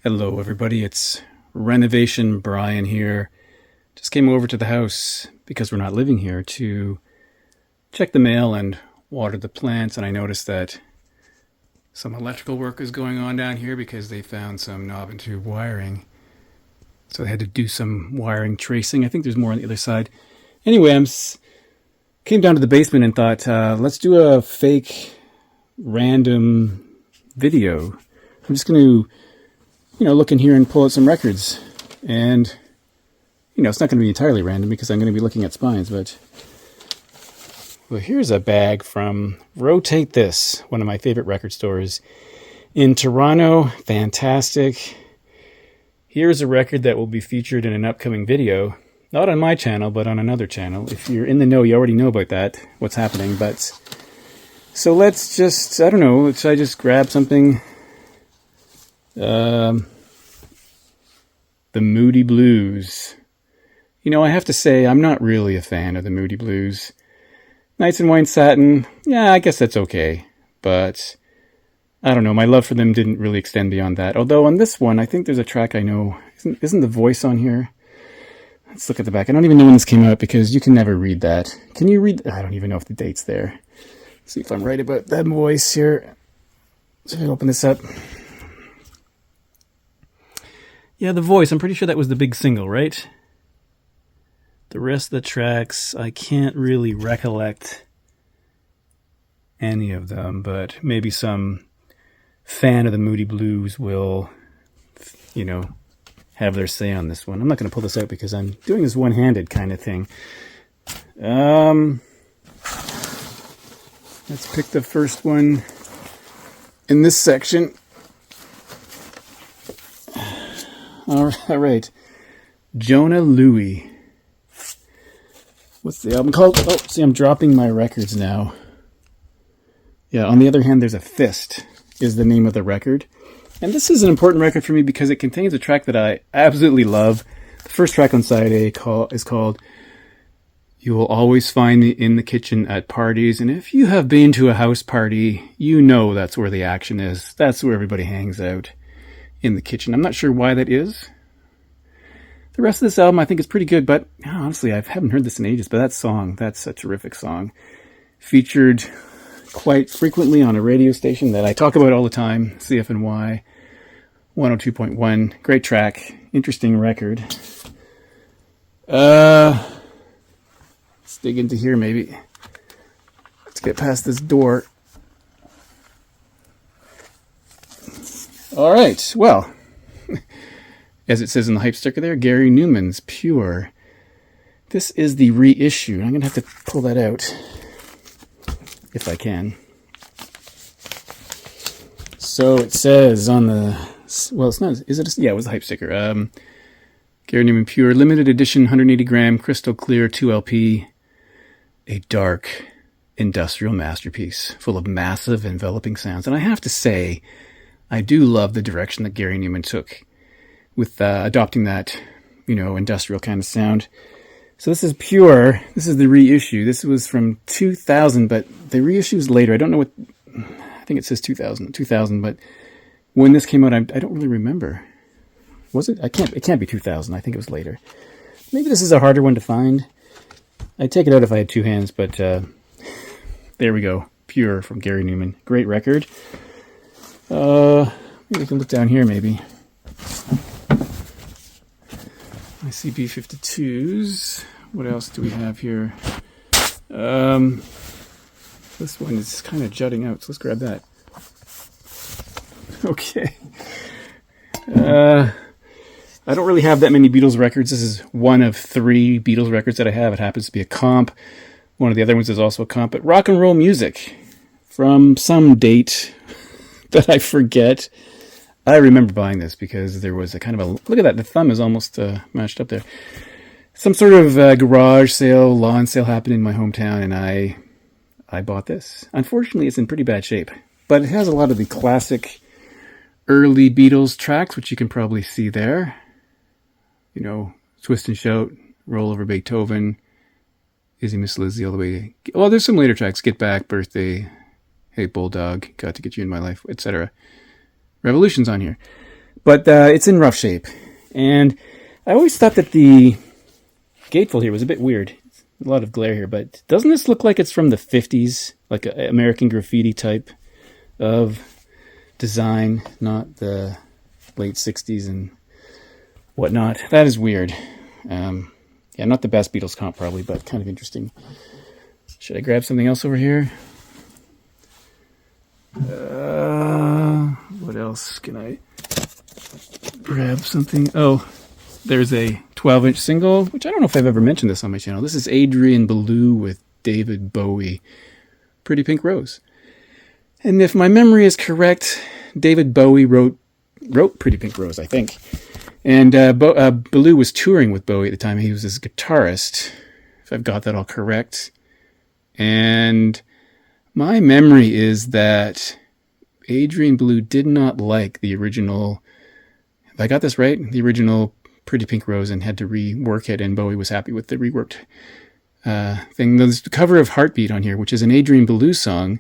Hello, everybody. It's Renovation Brian here. Just came over to the house because we're not living here to check the mail and water the plants. And I noticed that some electrical work is going on down here because they found some knob and tube wiring. So they had to do some wiring tracing. I think there's more on the other side. Anyway, came down to the basement and thought, let's do a fake random video. I'm just going to look in here and pull out some records. And, it's not going to be entirely random because I'm going to be looking at spines, but... Well, here's a bag from Rotate This, one of my favorite record stores in Toronto. Fantastic. Here's a record that will be featured in an upcoming video. Not on my channel, but on another channel. If you're in the know, you already know about that, what's happening. But so let's just, I don't know, should I just grab something? The Moody Blues. I have to say, I'm not really a fan of the Moody Blues. Nights in Wine Satin, yeah, I guess that's okay. But, I don't know, my love for them didn't really extend beyond that. Although on this one, I think there's a track I know. Isn't the voice on here? Let's look at the back. I don't even know when this came out because you can never read that. Can you read? I don't even know if the date's there. Let's see if I'm right about that voice here. So if I open this up. Yeah, The Voice. I'm pretty sure that was the big single, right? The rest of the tracks, I can't really recollect any of them, but maybe some fan of the Moody Blues will, have their say on this one. I'm not going to pull this out because I'm doing this one-handed kind of thing. Let's pick the first one in this section. All right. Jona Lewie. What's the album called? Oh, see, I'm dropping my records now. Yeah, on the other hand, there's a Fist is the name of the record. And this is an important record for me because it contains a track that I absolutely love. The first track on side A is called You Will Always Find Me in the Kitchen at Parties. And if you have been to a house party, you know that's where the action is. That's where everybody hangs out, in the kitchen. I'm not sure why that is. The rest of this album I think is pretty good, but honestly, I haven't heard this in ages. But that's a terrific song. Featured quite frequently on a radio station that I talk about all the time, CFNY 102.1. Great track, interesting record. Let's dig into here maybe. Let's get past this door. All right, well, as it says in the hype sticker there, Gary Numan's Pure. This is the reissue. I'm going to have to pull that out if I can. So it says on the, well, it's not, is it? Yeah, it was a hype sticker. Gary Numan Pure, limited edition, 180 gram, crystal clear, 2LP, a dark industrial masterpiece full of massive enveloping sounds. And I have to say, I do love the direction that Gary Numan took with adopting that, industrial kind of sound. So this is Pure. This is the reissue. This was from 2000, but the reissue is later. I don't know what... I think it says 2000, but when this came out, I don't really remember. Was it? It can't be 2000. I think it was later. Maybe this is a harder one to find. I'd take it out if I had two hands, but there we go. Pure from Gary Numan. Great record. Maybe we can look down here, maybe. I see B-52s. What else do we have here? This one is kind of jutting out, so let's grab that. Okay. I don't really have that many Beatles records. This is one of 3 Beatles records that I have. It happens to be a comp. One of the other ones is also a comp. But Rock and Roll Music from some date that I forget. I remember buying this because there was a kind of a... Look at that. The thumb is almost matched up there. Some sort of garage sale, lawn sale happened in my hometown, and I bought this. Unfortunately, it's in pretty bad shape. But it has a lot of the classic early Beatles tracks, which you can probably see there. Twist and Shout, Roll Over Beethoven, Izzy Miss Lizzy, all the way... Well, there's some later tracks. Get Back, Birthday, Hey Bulldog, Got to Get You in My Life, etc. Revolution's on here. But it's in rough shape. And I always thought that the gatefold here was a bit weird. A lot of glare here, but doesn't this look like it's from the 50s? Like an American Graffiti type of design, not the late 60s and whatnot. That is weird. Yeah, not the best Beatles comp probably, but kind of interesting. Should I grab something else over here? What else can I grab something? Oh, there's a 12-inch single, which I don't know if I've ever mentioned this on my channel. This is Adrian Belew with David Bowie, Pretty Pink Rose. And if my memory is correct, David Bowie wrote Pretty Pink Rose, I think. And Belew was touring with Bowie at the time. He was his guitarist, if I've got that all correct. And my memory is that Adrian Belew did not like the original, if I got this right, the original Pretty Pink Rose, and had to rework it, and Bowie was happy with the reworked thing. There's the cover of Heartbeat on here, which is an Adrian Belew song,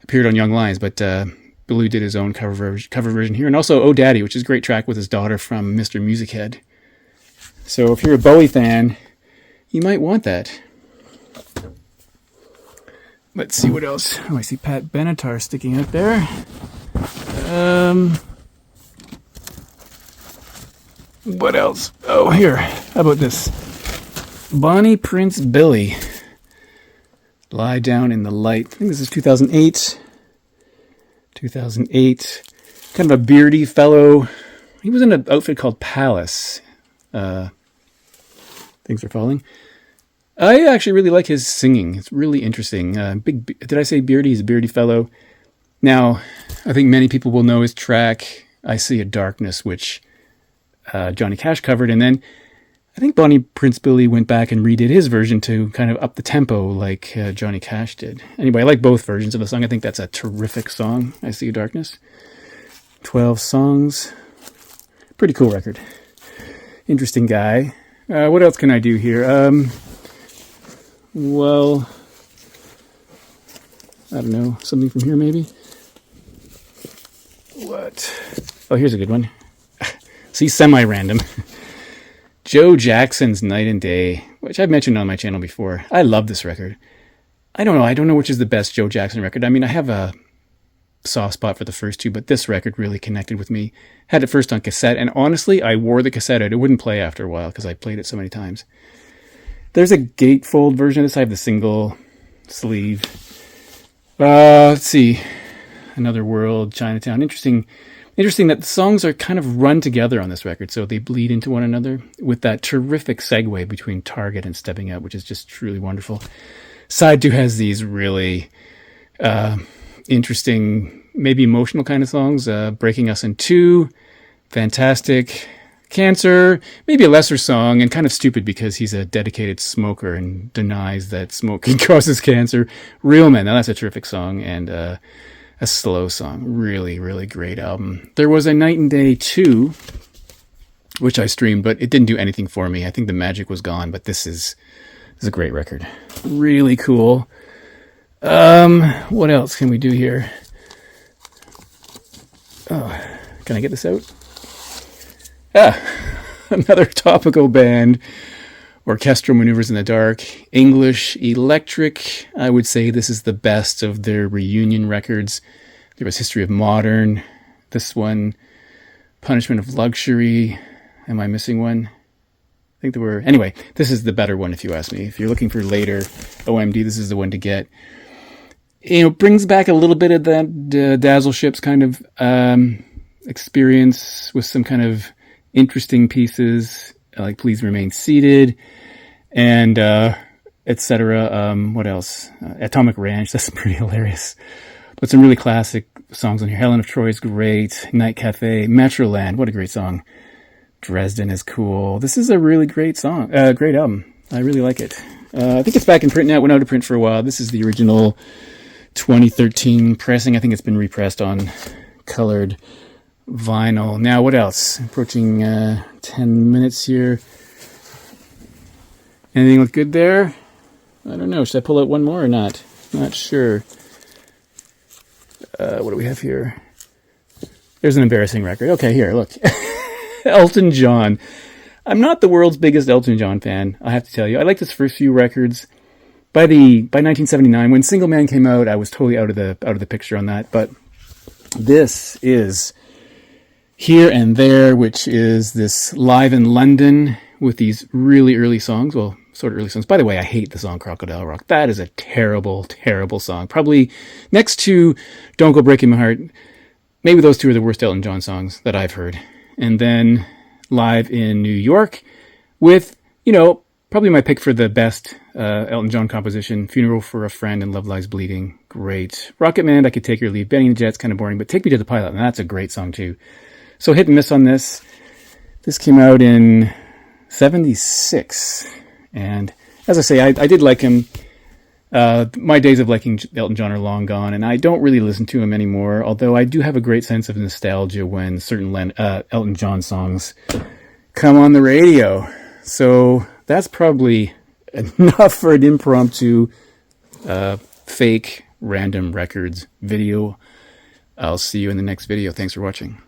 appeared on Young Lions, but Belew did his own cover version here. And also Oh Daddy, which is a great track with his daughter from Mr. Music Head. So if you're a Bowie fan, you might want that. Let's see what else. Oh, I see Pat Benatar sticking out there. What else? Oh, here. How about this? Bonnie Prince Billy. Lie Down in the Light. I think this is 2008. 2008. Kind of a beardy fellow. He was in an outfit called Palace. Things are falling. I actually really like his singing. It's really interesting. Did I say beardy? He's a beardy fellow. Now, I think many people will know his track, I See a Darkness, which Johnny Cash covered. And then I think Bonnie Prince Billy went back and redid his version to kind of up the tempo like Johnny Cash did. Anyway, I like both versions of the song. I think that's a terrific song, I See a Darkness. 12 songs. Pretty cool record. Interesting guy. What else can I do here? Well, I don't know. Something from here, maybe? What? Oh, here's a good one. See, semi-random. Joe Jackson's Night and Day, which I've mentioned on my channel before. I love this record. I don't know. I don't know which is the best Joe Jackson record. I mean, I have a soft spot for the first two, but this record really connected with me. Had it first on cassette, and honestly, I wore the cassette out. It wouldn't play after a while because I played it so many times. There's a gatefold version of this. I have the single sleeve. Let's see. Another World, Chinatown. Interesting that the songs are kind of run together on this record, so they bleed into one another with that terrific segue between Target and Stepping Out, which is just truly wonderful. Side 2 has these really interesting, maybe emotional kind of songs. Breaking Us in Two, fantastic. Cancer, maybe a lesser song, and kind of stupid because he's a dedicated smoker and denies that smoking causes cancer. Real Men, now that's a terrific song, and a slow song. Really, really great album. There was a Night and Day 2, which I streamed, but it didn't do anything for me. I think the magic was gone, but this is a great record. Really cool. What else can we do here? Oh, can I get this out? Another topical band, Orchestral Maneuvers in the Dark, English Electric. I would say this is the best of their reunion records. There was History of Modern, this one, Punishment of Luxury. Am I missing one? I think there were. Anyway, this is the better one if you ask me. If you're looking for later OMD, this is the one to get. Brings back a little bit of that Dazzle Ships kind of experience with some kind of interesting pieces like Please Remain Seated and etc. What else? Atomic Ranch, that's pretty hilarious. But some really classic songs on here. Helen of Troy is great. Night Cafe, Metroland, what a great song. Dresden is cool. This is a really great song, great album. I really like it. I think it's back in print now. It went out of print for a while. This is the original 2013 pressing. I think it's been repressed on colored vinyl. Now, what else? Approaching 10 minutes here. Anything look good there? I don't know. Should I pull out one more or not? Not sure. What do we have here? There's an embarrassing record. Okay, here, look. Elton John. I'm not the world's biggest Elton John fan, I have to tell you. I like his first few records. By 1979, when Single Man came out, I was totally out of the picture on that. But this is Here and There, which is this Live in London with these really early songs. Well, sort of early songs. By the way, I hate the song Crocodile Rock. That is a terrible, terrible song. Probably next to Don't Go Breaking My Heart. Maybe those two are the worst Elton John songs that I've heard. And then Live in New York with, probably my pick for the best Elton John composition, Funeral for a Friend and Love Lies Bleeding. Great. Rocket Man, I could take or leave. Benny and the Jets, kind of boring, but Take Me to the Pilot, and that's a great song too. So hit and miss on this. This came out in 76. And as I say, I did like him. My days of liking Elton John are long gone, and I don't really listen to him anymore, although I do have a great sense of nostalgia when certain Elton John songs come on the radio. So that's probably enough for an impromptu fake random records video. I'll see you in the next video. Thanks for watching.